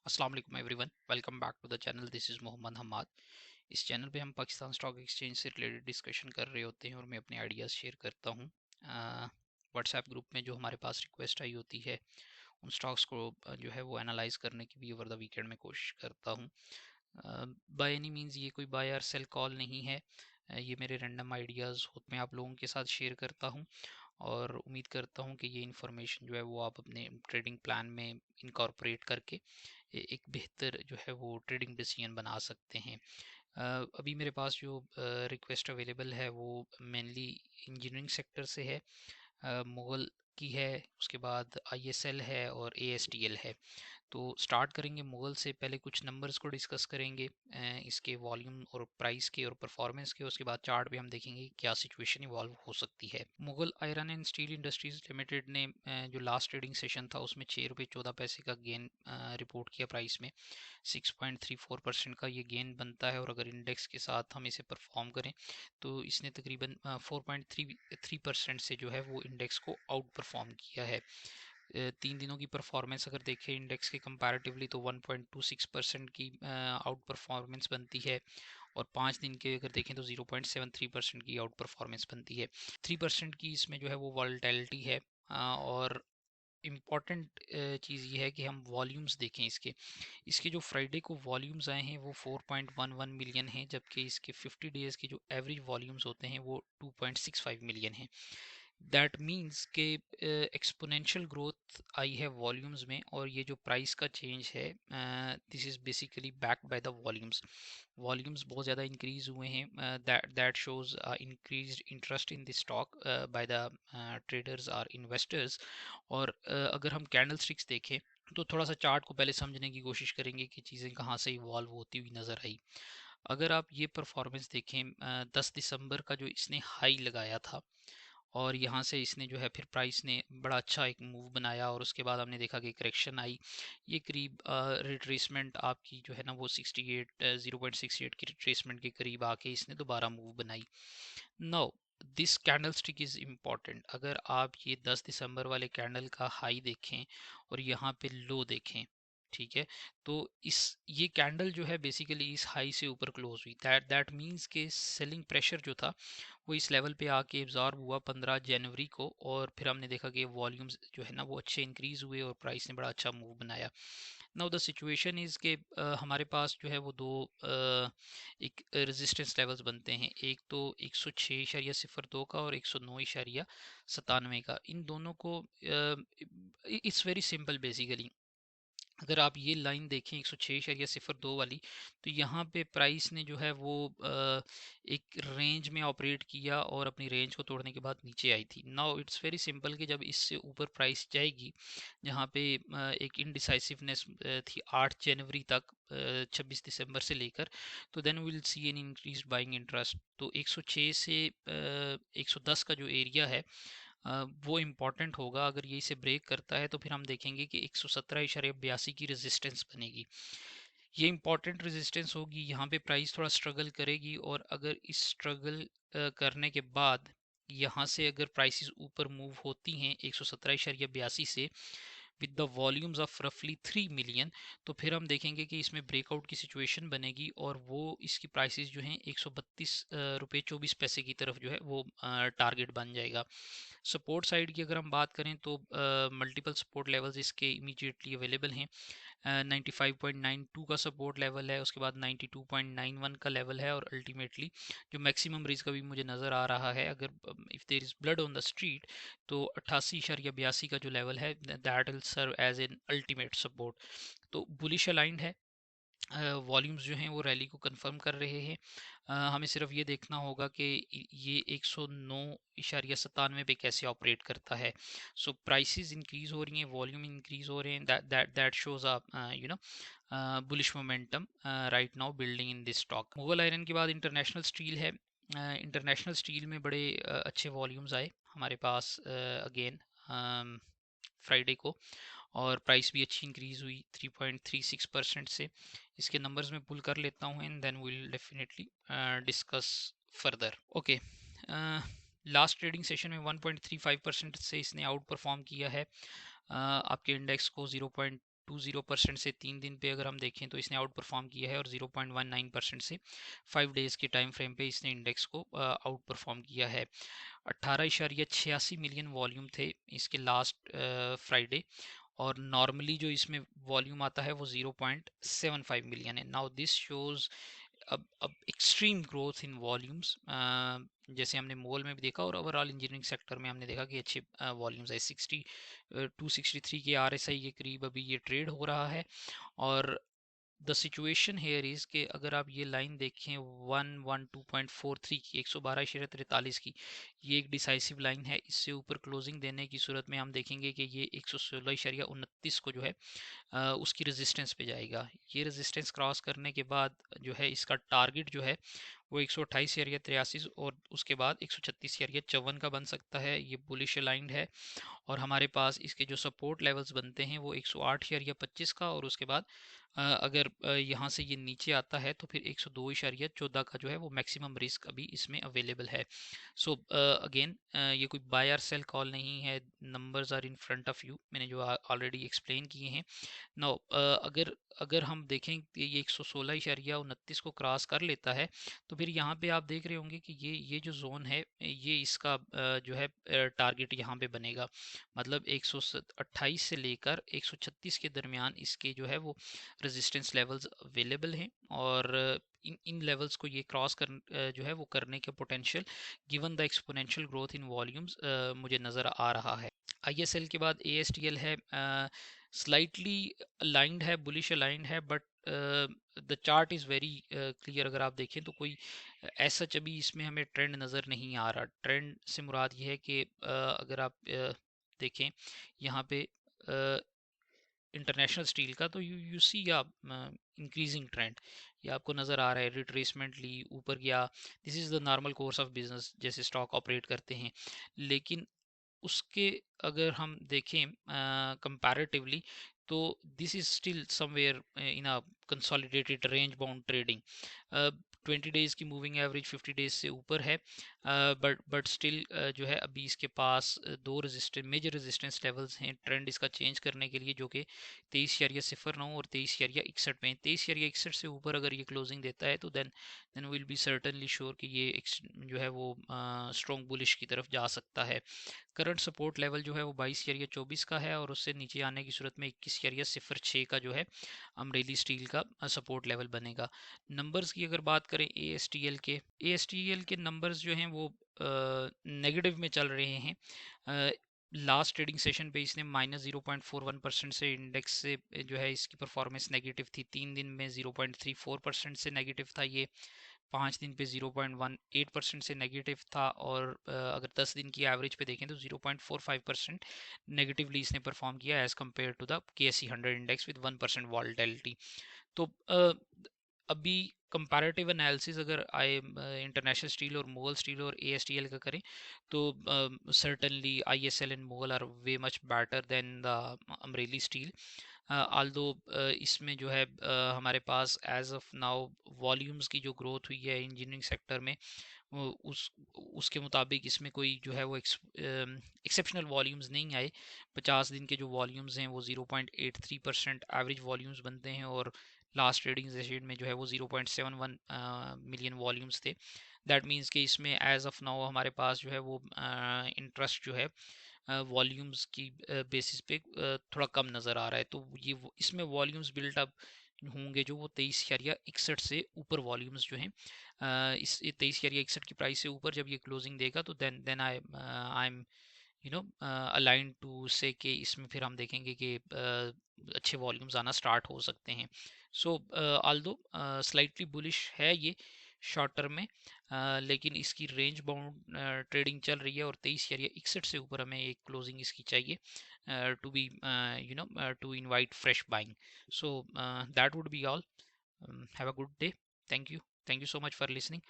अस्सलाम वालेकुम everyone, welcome back to the channel. This is Muhammad Hammad. इस चैनल पे हम पाकिस्तान स्टॉक एक्सचेंज से रिलेटेड डिस्कशन कर रहे होते हैं और मैं अपने आइडियाज़ शेयर करता हूँ। व्हाट्सएप ग्रुप में जो हमारे पास रिक्वेस्ट आई होती है उन स्टॉक्स को जो है वो एनालाइज करने की भी ओवर द वीकेंड में कोशिश करता हूँ। बाय एनी मीन्स ये कोई बाय और सेल कॉल नहीं है। ये मेरे रैंडम आइडियाज़ होते मैं आप लोगों के साथ शेयर करता हूँ और उम्मीद करता हूँ कि ये इन्फॉर्मेशन जो है वो आप अपने ट्रेडिंग प्लान में इनकॉर्पोरेट करके एक बेहतर जो है वो ट्रेडिंग डिसीजन बना सकते हैं। अभी मेरे पास जो रिक्वेस्ट अवेलेबल है वो मेनली इंजीनियरिंग सेक्टर से है। मुगल की है, उसके बाद आईएसएल है और एएसटीएल है। तो स्टार्ट करेंगे मुगल से। पहले कुछ नंबर्स को डिस्कस करेंगे, इसके वॉल्यूम और प्राइस के और परफॉर्मेंस के। उसके बाद चार्ट पे हम देखेंगे क्या सिचुएशन इवॉल्व हो सकती है। Mughal iron and steel industries limited ने जो लास्ट ट्रेडिंग सेशन था उसमें ₹6.14 का गेन रिपोर्ट किया प्राइस में। 6.34% का ये गेन बनता है और अगर इंडेक्स के साथ हम इसे परफॉर्म करें तो इसने तकरीबन 4.33% से जो है वो इंडेक्स को आउट परफॉर्म किया है। 3 दिनों की परफॉर्मेंस अगर देखें इंडेक्स के कंपैरेटिवली तो 1.26% की आउट परफॉर्मेंस बनती है और 5 दिन के अगर देखें तो 0.73% की आउट परफॉर्मेंस बनती है। 3% की इसमें जो है वो वॉलेटिलिटी है। और इम्पॉर्टेंट चीज़ ये है कि हम वॉल्यूम्स देखें इसके। इसके जो फ्राइडे को वॉल्यूम्स आए हैं वो 4.11 मिलियन हैं, जबकि इसके 50 डेज़ के जो एवरेज वॉल्यूम्स होते हैं वो 2.65 मिलियन हैं। दैट मीन्स के एक्सपोनेंशियल ग्रोथ आई है वॉल्यूम्स में और ये जो प्राइस का चेंज है this is basically backed by the volumes. Volumes बहुत ज़्यादा इंक्रीज हुए हैं। That shows increased interest in the stock by the traders और इन्वेस्टर्स। और अगर हम कैंडल स्टिक्स देखें तो थोड़ा सा चार्ट को पहले समझने की कोशिश करेंगे कि चीज़ें कहाँ से इवॉल्व होती हुई नज़र आई। अगर आप ये परफॉर्मेंस देखें 10 दिसंबर का जो इसने हाई लगाया था और यहाँ से इसने जो है फिर प्राइस ने बड़ा अच्छा एक मूव बनाया और उसके बाद हमने देखा कि करेक्शन आई। ये करीब रिट्रेसमेंट आपकी जो है ना वो 0.68 की रिट्रेसमेंट के करीब आके इसने दोबारा मूव बनाई। No, this candle stick is important. अगर आप ये 10 दिसंबर वाले कैंडल का हाई देखें और यहाँ पे लो देखें, ठीक है, तो इस ये कैंडल जो है बेसिकली इस हाई से ऊपर क्लोज हुई। दैट मीन्स के सेलिंग प्रेशर जो था वो इस लेवल पे आके एब्जॉर्ब हुआ 15 जनवरी को और फिर हमने देखा कि वॉल्यूम्स जो है ना वो अच्छे इंक्रीज हुए और प्राइस ने बड़ा अच्छा मूव बनाया। नाउ द सिचुएशन इज़ के हमारे पास जो है वो दो एक रेजिस्टेंस लेवल्स बनते हैं। एक तो 106.02 का और 109.97 का। इन दोनों को इट्स वेरी सिंपल बेसिकली। अगर आप ये लाइन देखें 106.02 वाली, तो यहाँ पे प्राइस ने जो है वो एक रेंज में ऑपरेट किया और अपनी रेंज को तोड़ने के बाद नीचे आई थी। नाउ इट्स वेरी सिंपल कि जब इससे ऊपर प्राइस जाएगी, जहाँ पे एक इनडिसाइसिवनेस थी 8 जनवरी तक, 26 दिसंबर से लेकर, तो then we'll see an increase buying interest. तो 106 से 110 का जो एरिया है वो इम्पॉर्टेंट होगा। अगर ये इसे ब्रेक करता है तो फिर हम देखेंगे कि 117.82 की रेजिस्टेंस बनेगी। ये इम्पॉर्टेंट रेजिस्टेंस होगी। यहाँ पे प्राइस थोड़ा स्ट्रगल करेगी और अगर इस स्ट्रगल करने के बाद यहाँ से अगर प्राइसेस ऊपर मूव होती हैं 117.82 से विद द वॉल्यूम्स ऑफ रफली 3 मिलियन, तो फिर हम देखेंगे कि इसमें ब्रेकआउट की सिचुएशन बनेगी और वो इसकी प्राइसेस जो हैं 132 रुपये 24 पैसे की तरफ जो है वो टारगेट बन जाएगा। सपोर्ट साइड की अगर हम बात करें तो मल्टीपल सपोर्ट लेवल्स इसके इमीडिएटली अवेलेबल हैं। 95.92 का सपोर्ट लेवल है, उसके बाद 92.91 का लेवल है और अल्टीमेटली जो मैक्सिमम रिस्क अभी मुझे नज़र आ रहा है, अगर if there is blood on the street, तो 88.82 का जो लेवल है that will serve as an ultimate support. तो बुलिश अलाइंड है। वॉल्यूम्स जो हैं वो रैली को कंफर्म कर रहे हैं। हमें सिर्फ ये देखना होगा कि ये 109.97 पे कैसे ऑपरेट करता है। सो प्राइसेस इंक्रीज हो रही हैं, वॉल्यूम इंक्रीज हो रहे हैं। That shows up you know bullish momentum right now building in this stock. Mughal iron के बाद इंटरनेशनल स्टील है। इंटरनेशनल स्टील में बड़े अच्छे वॉल्यूम्स आए हमारे पास अगेन फ्राइडे को और प्राइस भी अच्छी इंक्रीज हुई 3.36% से। इसके नंबर्स में पुल कर लेता हूँ and then we'll definitely discuss further. Okay, last trading session में 1.35% से इसने आउट परफॉर्म किया है आपके इंडेक्स को 0.20% से 3 दिन पे अगर हम देखें तो इसने आउट परफॉर्म किया है, और 0.19% से 5 डेज़ के टाइम फ्रेम पे इसने इंडेक्स को आउट परफॉर्म किया है। 18.86 मिलियन वॉल्यूम थे इसके लास्ट फ्राइडे, और नॉर्मली जो इसमें वॉल्यूम आता है वो 0.75 मिलियन है। नाउ दिस शोज अब एक्सट्रीम ग्रोथ इन वॉल्यूम्स, जैसे हमने मोल में भी देखा और ओवरऑल इंजीनियरिंग सेक्टर में हमने देखा कि अच्छे वॉल्यूम्स है। 263 के आरएसआई के करीब अभी ये ट्रेड हो रहा है। और द सिचुएशन हेयर इज़ कि अगर आप ये लाइन देखें 112.43 की, 112.43 की, ये एक डिसाइसिव लाइन है। इससे ऊपर क्लोजिंग देने की सूरत में हम देखेंगे कि ये 116.29 को जो है उसकी रेजिस्टेंस पे जाएगा। ये रेजिस्टेंस क्रॉस करने के बाद जो है इसका टारगेट जो है वो 128.83 और उसके बाद 136.54 का बन सकता है। ये बुलिश अलाइंड है। और हमारे पास इसके जो सपोर्ट लेवल्स बनते हैं वो 108.25 का, और उसके बाद अगर यहाँ से ये नीचे आता है तो फिर 102.14 का जो है वो मैक्सिमम रिस्क अभी इसमें अवेलेबल है। सो अगेन ये कोई बाय और सेल कॉल नहीं है, numbers are in front of you, मैंने जो ऑलरेडी एक्सप्लेन किए हैं। नो अगर अगर हम देखें कि ये 116.29 को क्रॉस कर लेता है तो फिर यहाँ पे आप देख रहे होंगे कि ये जो जोन है ये इसका जो है टारगेट यहाँ पे बनेगा। मतलब 128 से लेकर 136 के दरमियान इसके जो है वो रेजिस्टेंस लेवल्स अवेलेबल हैं, और इन लेवल्स को ये क्रॉस जो है वो करने के potential given the exponential growth in volumes मुझे नज़र आ रहा है। आईएसएल के बाद एएसटीएल है, स्लाइटली अलाइंड है, बुलिश अलाइंड है, but the chart is very clear. अगर आप देखें तो कोई ऐसा अभी इसमें हमें ट्रेंड नज़र नहीं आ रहा। ट्रेंड से मुराद ये है कि अगर आप देखें यहाँ पे इंटरनेशनल स्टील का, तो यू सी या इंक्रीजिंग ट्रेंड ये आपको नज़र आ रहा है। रिट्रेसमेंट ली ऊपर गया, this is the normal course of business जैसे स्टॉक ऑपरेट करते हैं। लेकिन उसके अगर हम देखें कंपैरेटिवली तो this is still somewhere in a consolidated range bound trading. 20 days की मूविंग एवरेज 50 डेज से ऊपर है, बट स्टिल जो है अभी इसके पास दो मेजर रेजिस्टेंस लेवल्स हैं ट्रेंड इसका चेंज करने के लिए, जो कि 23.09 और 23.61 में। 23.61 से ऊपर अगर ये क्लोजिंग देता है तो then we'll be certainly sure कि ये जो है वो स्ट्रॉन्ग बुलिश की तरफ जा सकता है। करंट सपोर्ट लेवल जो है वो 22.24 का है, और उससे नीचे आने की सूरत में 21.06 का जो है अमरेली स्टील का सपोर्ट लेवल बनेगा। नंबर्स की अगर बात करें एएसटीएल के नंबर्स जो हैं वो नेगेटिव में चल रहे हैं। लास्ट ट्रेडिंग सेशन पे इसने -0.41% से इंडेक्स से जो है इसकी परफॉर्मेंस नेगेटिव थी। 3 दिन में 0.34% से नेगेटिव था ये, 5 दिन पे 0.18% से नेगेटिव था, और अगर 10 दिन की एवरेज पे देखें तो 0.45% नेगेटिवली इसने परफॉर्म किया as compare to the KSE 100 index with 1% volatility. तो अभी कंपैरेटिव एनालिसिस अगर आए इंटरनेशनल स्टील और मोगल स्टील और एएसटीएल का करें तो certainly ISL and Mughal are way much better than the Amreli steel. Although इसमें जो है हमारे पास एज ऑफ नाउ वॉल्यूम्स की जो ग्रोथ हुई है इंजीनियरिंग सेक्टर में वो उसके मुताबिक इसमें कोई जो है वो एक्सेप्शनल वॉल्यूम्स नहीं आए। 50 दिन के जो वॉल्यूम्स हैं वो 0.83% एवरेज वॉल्यूम्स बनते हैं, और लास्ट ट्रेडिंग सेशन में जो है वो 0.71 मिलियन वॉल्यूम्स थे। दैट मीन्स कि इसमें एज ऑफ नाउ हमारे पास जो है वो इंटरेस्ट जो है वॉल्यूम्स की बेसिस पे थोड़ा कम नज़र आ रहा है। तो ये इसमें वॉल्यूम्स बिल्टअप होंगे जो वो 23.61 से ऊपर वॉल्यूम्स जो हैं इस 23.61 की प्राइस से ऊपर जब ये क्लोजिंग देगा तो then I am align to say कि इसमें फिर हम देखेंगे कि अच्छे वॉल्यूम्स आना स्टार्ट हो सकते हैं। सो आल्दो स्लाइटली बुलिश है ये शॉर्ट टर्म में, लेकिन इसकी रेंज बाउंड ट्रेडिंग चल रही है, और 23.61 से ऊपर हमें एक क्लोजिंग इसकी चाहिए to be to invite fresh buying. So that would be all. Have a good day. Thank you so much for listening.